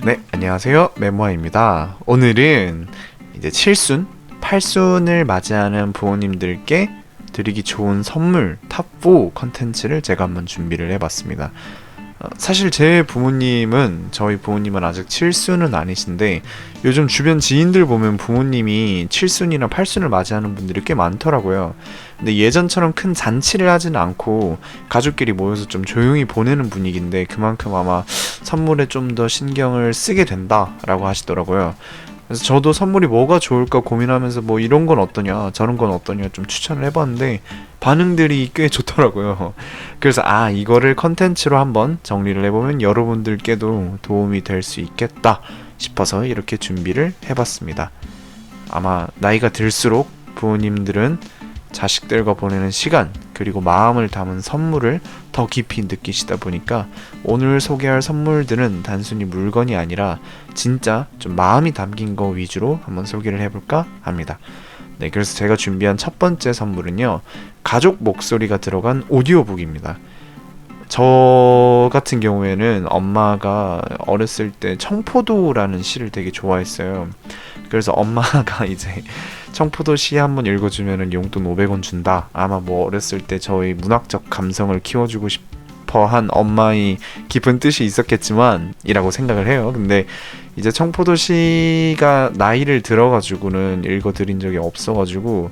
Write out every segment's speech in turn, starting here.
네, 안녕하세요. 메모아입니다. 오늘은 이제 7순, 8순을 맞이하는 부모님들께 드리기 좋은 선물 탑4 컨텐츠를 제가 한번 준비를 해봤습니다. 사실 제 부모님은, 저희 부모님은 아직 7순은 아니신데 요즘 주변 지인들 보면 부모님이 7순이나 8순을 맞이하는 분들이 꽤 많더라고요. 근데 예전처럼 큰 잔치를 하진 않고 가족끼리 모여서 좀 조용히 보내는 분위기인데, 그만큼 아마 선물에 좀 더 신경을 쓰게 된다라고 하시더라고요. 그래서 저도 선물이 뭐가 좋을까 고민하면서 뭐 이런 건 어떠냐 저런 건 어떠냐 좀 추천을 해봤는데 반응들이 꽤 좋더라고요. 그래서 이거를 컨텐츠로 한번 정리를 해보면 여러분들께도 도움이 될 수 있겠다 싶어서 이렇게 준비를 해봤습니다. 아마 나이가 들수록 부모님들은 자식들과 보내는 시간 그리고 마음을 담은 선물을 더 깊이 느끼시다 보니까 오늘 소개할 선물들은 단순히 물건이 아니라 진짜 좀 마음이 담긴 거 위주로 한번 소개를 해볼까 합니다. 네, 그래서 제가 준비한 첫 번째 선물은요, 가족 목소리가 들어간 오디오북입니다. 저 같은 경우에는 엄마가 어렸을 때 청포도라는 시를 되게 좋아했어요. 그래서 엄마가 이제 청포도 시 한번 읽어주면은 용돈 500원 준다. 아마 뭐 어렸을 때 저희 문학적 감성을 키워주고 싶어 한 엄마의 깊은 뜻이 있었겠지만 이라고 생각을 해요. 근데 이제 청포도 시가 나이를 들어가지고는 읽어드린 적이 없어가지고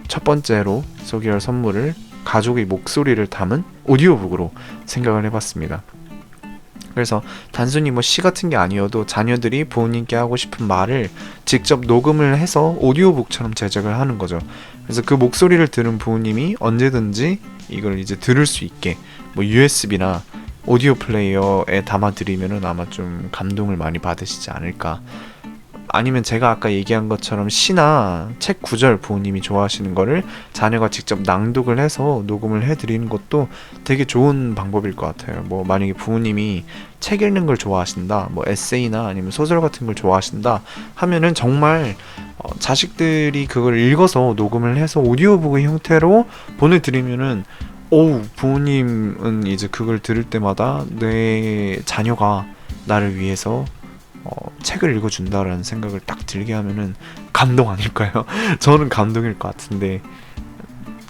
첫 번째로 소개할 선물을 가족의 목소리를 담은 오디오북으로 생각을 해봤습니다. 그래서 단순히 뭐 시 같은 게 아니어도 자녀들이 부모님께 하고 싶은 말을 직접 녹음을 해서 오디오북처럼 제작을 하는 거죠. 그래서 그 목소리를 들은 부모님이 언제든지 이걸 이제 들을 수 있게 뭐 USB나 오디오 플레이어에 담아드리면은 아마 좀 감동을 많이 받으시지 않을까. 아니면 제가 아까 얘기한 것처럼 시나 책 구절 부모님이 좋아하시는 거를 자녀가 직접 낭독을 해서 녹음을 해드리는 것도 되게 좋은 방법일 것 같아요. 뭐 만약에 부모님이 책 읽는 걸 좋아하신다, 뭐 에세이나 아니면 소설 같은 걸 좋아하신다 하면은 정말 자식들이 그걸 읽어서 녹음을 해서 오디오북의 형태로 보내드리면은 부모님은 이제 그걸 들을 때마다 내 자녀가 나를 위해서 책을 읽어준다라는 생각을 딱 들게 하면은 감동 아닐까요? 저는 감동일 것 같은데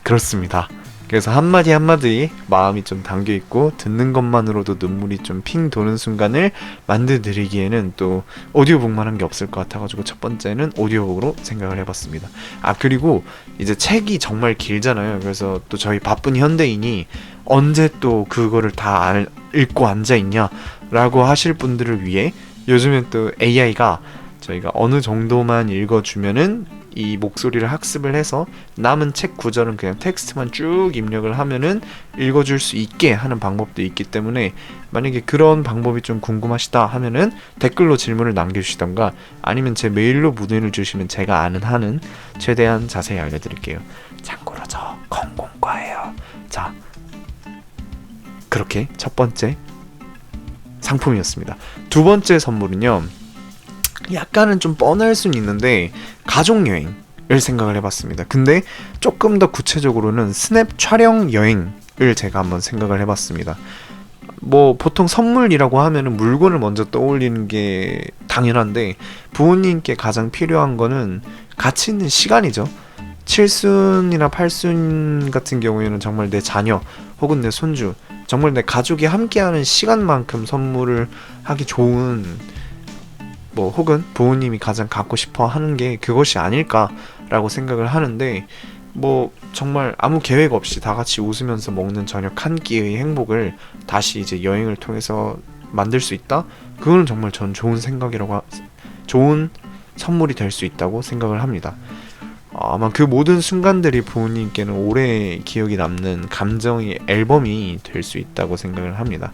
그렇습니다. 그래서 한마디 한마디 마음이 좀 담겨있고 듣는 것만으로도 눈물이 좀 핑 도는 순간을 만들어드리기에는 또 오디오북만 한 게 없을 것 같아가지고 첫 번째는 오디오북으로 생각을 해봤습니다. 그리고 이제 책이 정말 길잖아요. 그래서 또 저희 바쁜 현대인이 언제 또 그거를 다 읽고 앉아있냐 라고 하실 분들을 위해 요즘엔 또 AI가 저희가 어느 정도만 읽어주면은 이 목소리를 학습을 해서 남은 책 구절은 그냥 텍스트만 쭉 입력을 하면은 읽어줄 수 있게 하는 방법도 있기 때문에 만약에 그런 방법이 좀 궁금하시다 하면은 댓글로 질문을 남겨주시던가 아니면 제 메일로 문의를 주시면 제가 아는 한은 최대한 자세히 알려드릴게요. 참고로 저 건공과예요. 자, 그렇게 첫 번째 상품이었습니다. 두 번째 선물은요, 약간은 좀 뻔할 수는 있는데 가족여행을 생각을 해봤습니다. 근데 조금 더 구체적으로는 스냅 촬영 여행을 제가 한번 생각을 해봤습니다. 뭐 보통 선물이라고 하면은 물건을 먼저 떠올리는 게 당연한데 부모님께 가장 필요한 거는 가치 있는 시간이죠. 7순이나 8순 같은 경우에는 정말 내 자녀 혹은 내 손주, 정말 내 가족이 함께하는 시간만큼 선물을 하기 좋은, 뭐 혹은 부모님이 가장 갖고 싶어 하는 게 그것이 아닐까라고 생각을 하는데, 뭐 정말 아무 계획 없이 다 같이 웃으면서 먹는 저녁 한 끼의 행복을 다시 이제 여행을 통해서 만들 수 있다? 그거는 정말 전 좋은 생각이라고 좋은 선물이 될 수 있다고 생각을 합니다. 아마 그 모든 순간들이 부모님께는 오래 기억이 남는 감정의 앨범이 될 수 있다고 생각을 합니다.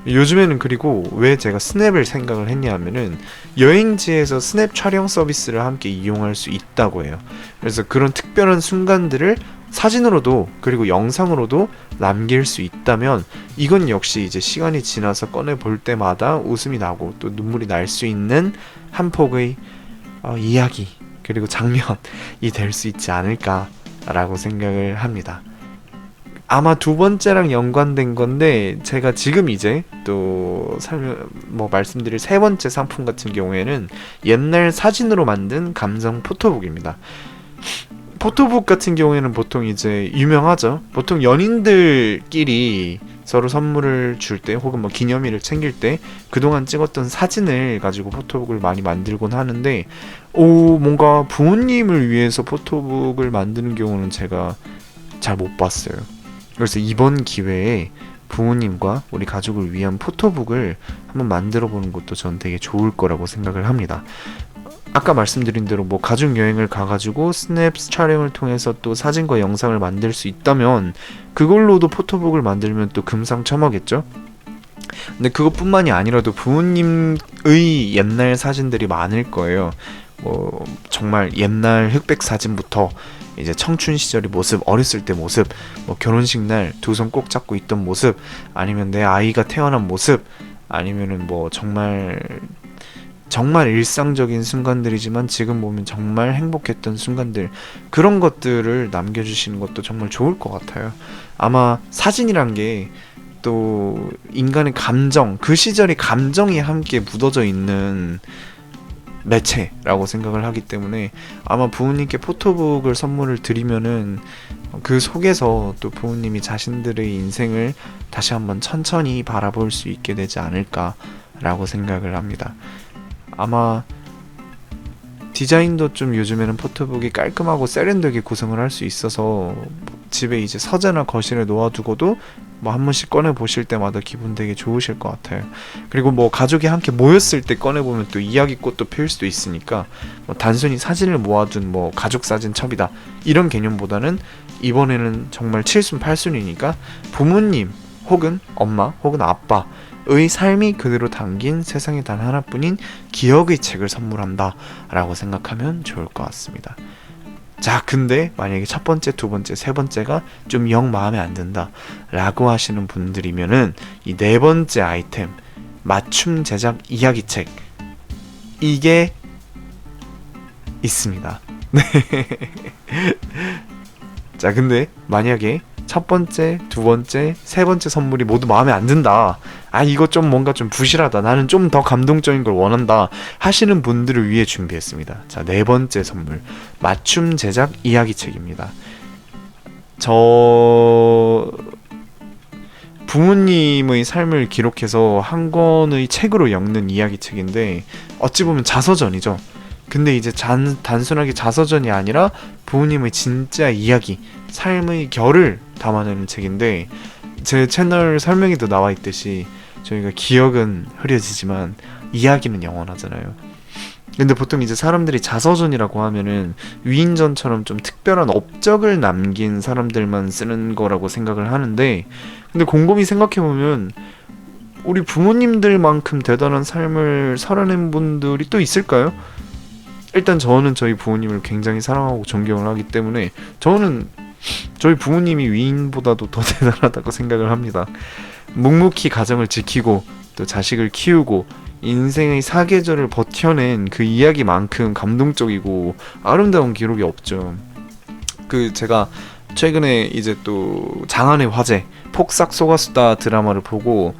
요즘에는 그리고 왜 제가 스냅을 생각을 했냐 하면은 여행지에서 스냅 촬영 서비스를 함께 이용할 수 있다고 해요. 그래서 그런 특별한 순간들을 사진으로도 그리고 영상으로도 남길 수 있다면 이건 역시 이제 시간이 지나서 꺼내 볼 때마다 웃음이 나고 또 눈물이 날 수 있는 한 폭의 이야기 그리고 장면이 될 수 있지 않을까라고 생각을 합니다. 아마 두 번째랑 연관된 건데 제가 지금 이제 또 말씀드릴 세 번째 상품 같은 경우에는 옛날 사진으로 만든 감성 포토북입니다. 포토북 같은 경우에는 보통 이제 유명하죠. 보통 연인들끼리 서로 선물을 줄 때 혹은 뭐 기념일을 챙길 때 그동안 찍었던 사진을 가지고 포토북을 많이 만들곤 하는데 뭔가 부모님을 위해서 포토북을 만드는 경우는 제가 잘 못 봤어요. 그래서 이번 기회에 부모님과 우리 가족을 위한 포토북을 한번 만들어 보는 것도 전 되게 좋을 거라고 생각을 합니다. 아까 말씀드린 대로 뭐 가족 여행을 가가지고 스냅 촬영을 통해서 또 사진과 영상을 만들 수 있다면 그걸로도 포토북을 만들면 또 금상첨화겠죠? 근데 그것뿐만이 아니라도 부모님의 옛날 사진들이 많을 거예요. 뭐 정말 옛날 흑백 사진부터 이제 청춘 시절의 모습, 어렸을 때 모습, 뭐 결혼식 날 두 손 꼭 잡고 있던 모습, 아니면 내 아이가 태어난 모습, 아니면은 뭐 정말 일상적인 순간들이지만 지금 보면 정말 행복했던 순간들, 그런 것들을 남겨주시는 것도 정말 좋을 것 같아요. 아마 사진이란 게 또 인간의 감정, 그 시절의 감정이 함께 묻어져 있는 매체라고 생각을 하기 때문에 아마 부모님께 포토북을 선물을 드리면은 그 속에서 또 부모님이 자신들의 인생을 다시 한번 천천히 바라볼 수 있게 되지 않을까라고 생각을 합니다. 아마 디자인도 좀 요즘에는 포토북이 깔끔하고 세련되게 구성을 할 수 있어서 집에 이제 서재나 거실에 놓아두고도 뭐 한 번씩 꺼내 보실 때마다 기분 되게 좋으실 것 같아요. 그리고 뭐 가족이 함께 모였을 때 꺼내 보면 또 이야기꽃도 피울 수도 있으니까 뭐 단순히 사진을 모아둔 뭐 가족 사진 첩이다 이런 개념보다는 이번에는 정말 7순 8순이니까 부모님 혹은 엄마 혹은 아빠의 삶이 그대로 담긴 세상에 단 하나뿐인 기억의 책을 선물한다 라고 생각하면 좋을 것 같습니다. 자, 근데 만약에 첫 번째, 두 번째, 세 번째가 좀 영 마음에 안 든다 라고 하시는 분들이면은 이 네 번째 아이템, 맞춤 제작 이야기책, 이게 있습니다. 네. 자, 근데 만약에 첫 번째, 두 번째, 세 번째 선물이 모두 마음에 안 든다, 이거 좀 뭔가 좀 부실하다, 나는 좀 더 감동적인 걸 원한다 하시는 분들을 위해 준비했습니다. 자, 네 번째 선물, 맞춤 제작 이야기책입니다. 저 부모님의 삶을 기록해서 한 권의 책으로 엮는 이야기책인데 어찌 보면 자서전이죠. 근데 이제 단순하게 자서전이 아니라 부모님의 진짜 이야기, 삶의 결을 담아내는 책인데, 제 채널 설명에도 나와 있듯이 저희가 기억은 흐려지지만 이야기는 영원하잖아요. 근데 보통 이제 사람들이 자서전이라고 하면은 위인전처럼 좀 특별한 업적을 남긴 사람들만 쓰는 거라고 생각을 하는데, 근데 곰곰이 생각해보면 우리 부모님들만큼 대단한 삶을 살아낸 분들이 또 있을까요? 일단 저는 저희 부모님을 굉장히 사랑하고 존경을 하기 때문에 저는 저희 부모님이 위인보다도 더 대단하다고 생각을 합니다. 묵묵히 가정을 지키고 또 자식을 키우고 인생의 사계절을 버텨낸 그 이야기만큼 감동적이고 아름다운 기록이 없죠. 제가 최근에 이제 또 장안의 화제 폭삭 속았수다 드라마를 보고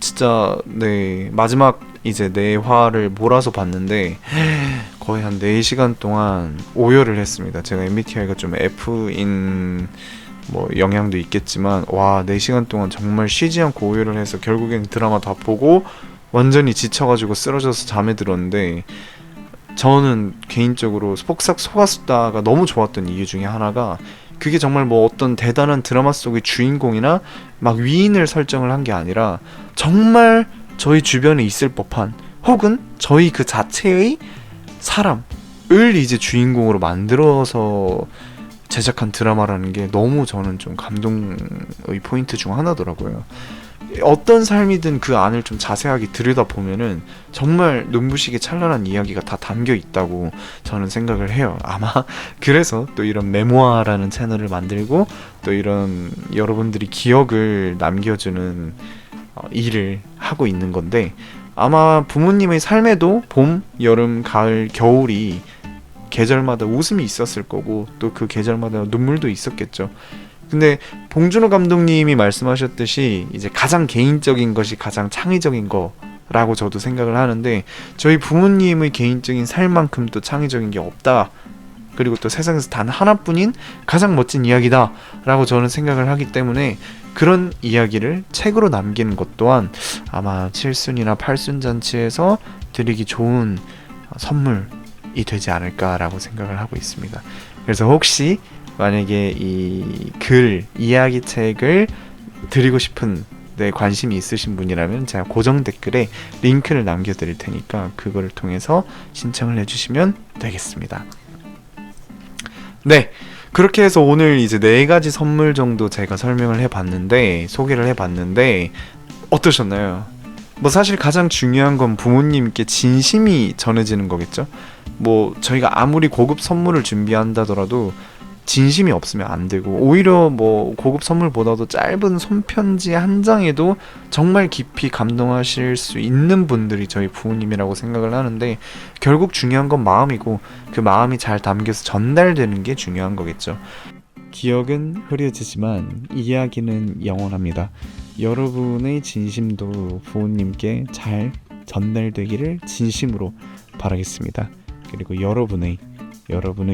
진짜 마지막 이제 4화를 몰아서 봤는데 거의 한 4시간 동안 오열을 했습니다. 제가 MBTI가 좀 F인 뭐 영향도 있겠지만 4시간 동안 정말 쉬지 않고 오열을 해서 결국엔 드라마 다 보고 완전히 지쳐가지고 쓰러져서 잠에 들었는데, 저는 개인적으로 폭삭 속았수다가 너무 좋았던 이유 중에 하나가 그게 정말 뭐 어떤 대단한 드라마 속의 주인공이나 막 위인을 설정을 한 게 아니라 정말 저희 주변에 있을 법한 혹은 저희 그 자체의 사람을 이제 주인공으로 만들어서 제작한 드라마라는 게 너무 저는 좀 감동의 포인트 중 하나더라고요. 어떤 삶이든 그 안을 좀 자세하게 들여다보면은 정말 눈부시게 찬란한 이야기가 다 담겨 있다고 저는 생각을 해요. 아마 그래서 또 이런 메모아라는 채널을 만들고 또 이런 여러분들이 기억을 남겨주는 일을 하고 있는 건데, 아마 부모님의 삶에도 봄, 여름, 가을, 겨울이 계절마다 웃음이 있었을 거고 또 그 계절마다 눈물도 있었겠죠. 근데 봉준호 감독님이 말씀하셨듯이 이제 가장 개인적인 것이 가장 창의적인 거라고 저도 생각을 하는데, 저희 부모님의 개인적인 삶만큼 또 창의적인 게 없다, 그리고 또 세상에서 단 하나뿐인 가장 멋진 이야기다 라고 저는 생각을 하기 때문에, 그런 이야기를 책으로 남기는 것 또한 아마 7순이나 8순 잔치에서 드리기 좋은 선물이 되지 않을까라고 생각을 하고 있습니다. 그래서 혹시 만약에 이 글, 이야기책을 드리고 싶은 데 관심이 있으신 분이라면 제가 고정 댓글에 링크를 남겨드릴 테니까 그거를 통해서 신청을 해주시면 되겠습니다. 네, 그렇게 해서 오늘 이제 4가지 선물 정도 제가 설명을 해봤는데, 소개를 해봤는데 어떠셨나요? 뭐 사실 가장 중요한 건 부모님께 진심이 전해지는 거겠죠. 뭐 저희가 아무리 고급 선물을 준비한다더라도 진심이 없으면 안 되고, 오히려 뭐 고급 선물보다도 짧은 손편지 한 장에도 정말 깊이 감동하실 수 있는 분들이 저희 부모님이라고 생각을 하는데, 결국 중요한 건 마음이고 그 마음이 잘 담겨서 전달되는 게 중요한 거겠죠. 기억은 흐려지지만 이야기는 영원합니다. 여러분의 진심도 부모님께 잘 전달되기를 진심으로 바라겠습니다. 그리고 여러분의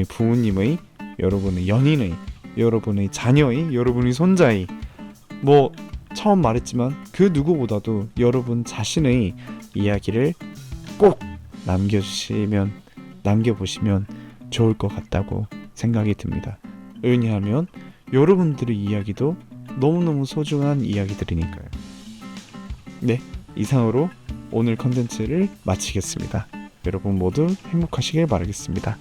부모님의, 여러분의 연인의, 여러분의 자녀의, 여러분의 손자의, 뭐 처음 말했지만 그 누구보다도 여러분 자신의 이야기를 꼭 남겨보시면 좋을 것 같다고 생각이 듭니다. 왜냐하면 여러분들의 이야기도 너무너무 소중한 이야기들이니까요. 네, 이상으로 오늘 컨텐츠를 마치겠습니다. 여러분 모두 행복하시길 바라겠습니다.